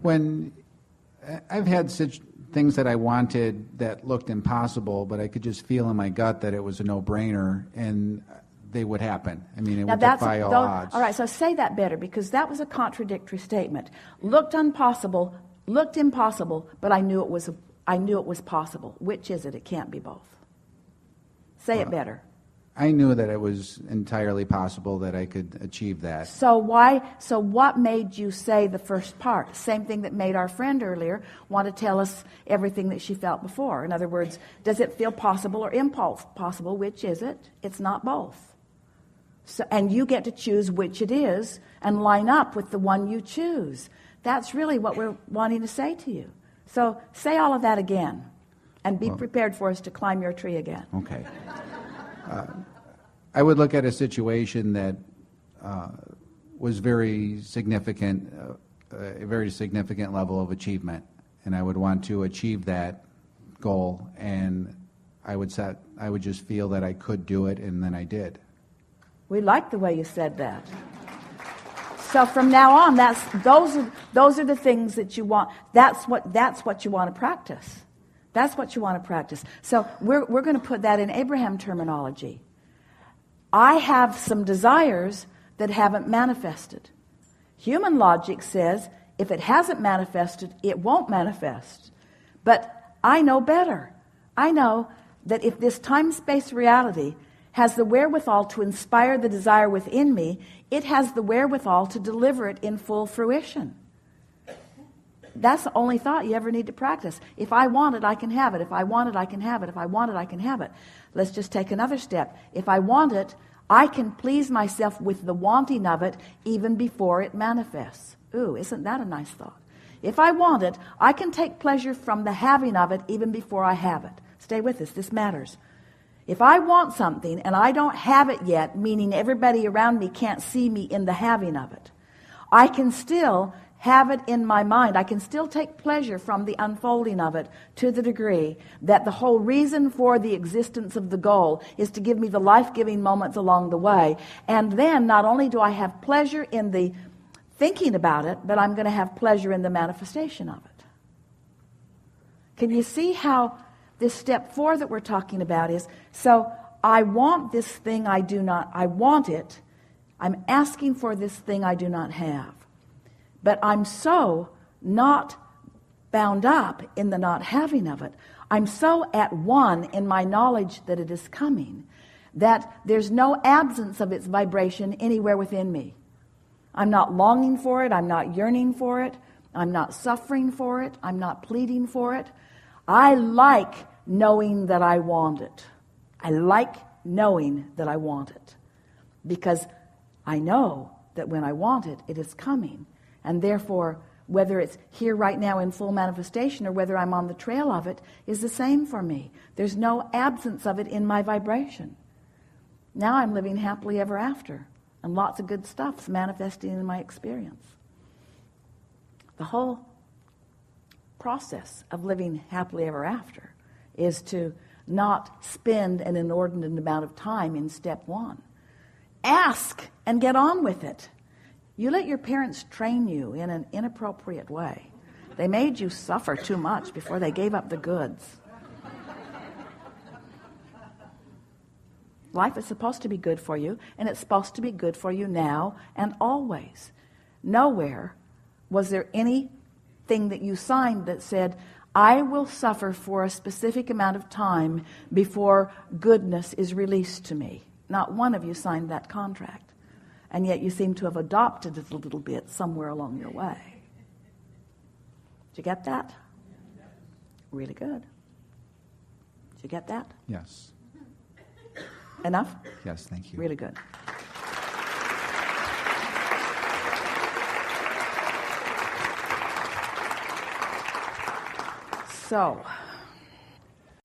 When I've had such things that I wanted that looked impossible, but I could just feel in my gut that it was a no-brainer, and they would happen. I mean, it would defy all odds. All right, so say that better, because that was a contradictory statement. Looked impossible, but I knew it was possible. Which is it? It can't be both. Say it better. I knew that it was entirely possible that I could achieve that. So what made you say the first part? Same thing that made our friend earlier want to tell us everything that she felt before. In other words, does it feel possible or impossible? Which is it? It's not both. So, and you get to choose which it is and line up with the one you choose. That's really what we're wanting to say to you. So say all of that again, and be prepared for us to climb your tree again. Okay. I would look at a situation that was very significant, a very significant level of achievement, and I would want to achieve that goal, and I would just feel that I could do it, and then I did. We like the way you said that. So from now on, those are the things that you want. That's what you want to practice. That's what you want to practice. So we're going to put that in Abraham terminology. I have some desires that haven't manifested. Human logic says if it hasn't manifested, it won't manifest. But I know better. I know that if this time-space reality has the wherewithal to inspire the desire within me, it has the wherewithal to deliver it in full fruition. That's the only thought you ever need to practice. If I want it, I can have it. If I want it, I can have it. If I want it, I can have it. Let's just take another step. If I want it, I can please myself with the wanting of it even before it manifests. Ooh, isn't that a nice thought? If I want it, I can take pleasure from the having of it even before I have it. Stay with us. This matters. If I want something and I don't have it yet, meaning everybody around me can't see me in the having of it, I can still have it in my mind. I can still take pleasure from the unfolding of it to the degree that the whole reason for the existence of the goal is to give me the life-giving moments along the way. And then not only do I have pleasure in the thinking about it, but I'm going to have pleasure in the manifestation of it. Can you see how this step 4 that we're talking about is, so I want this thing I want it. I'm asking for this thing I do not have. But I'm so not bound up in the not having of it. I'm so at one in my knowledge that it is coming that there's no absence of its vibration anywhere within me. I'm not longing for it. I'm not yearning for it. I'm not suffering for it. I'm not pleading for it. I like knowing that I want it. I like knowing that I want it because I know that when I want it, it is coming. And therefore, whether it's here right now in full manifestation or whether I'm on the trail of it is the same for me. There's no absence of it in my vibration. Now I'm living happily ever after, and lots of good stuff's manifesting in my experience. The whole process of living happily ever after is to not spend an inordinate amount of time in step 1. Ask and get on with it. You let your parents train you in an inappropriate way. They made you suffer too much before they gave up the goods. Life is supposed to be good for you, and it's supposed to be good for you now and always. Nowhere was there anything that you signed that said, I will suffer for a specific amount of time before goodness is released to me. Not one of you signed that contract. And yet you seem to have adopted it a little bit somewhere along your way. Did you get that? Really good. Did you get that? Yes. Enough? Yes, thank you. Really good. So,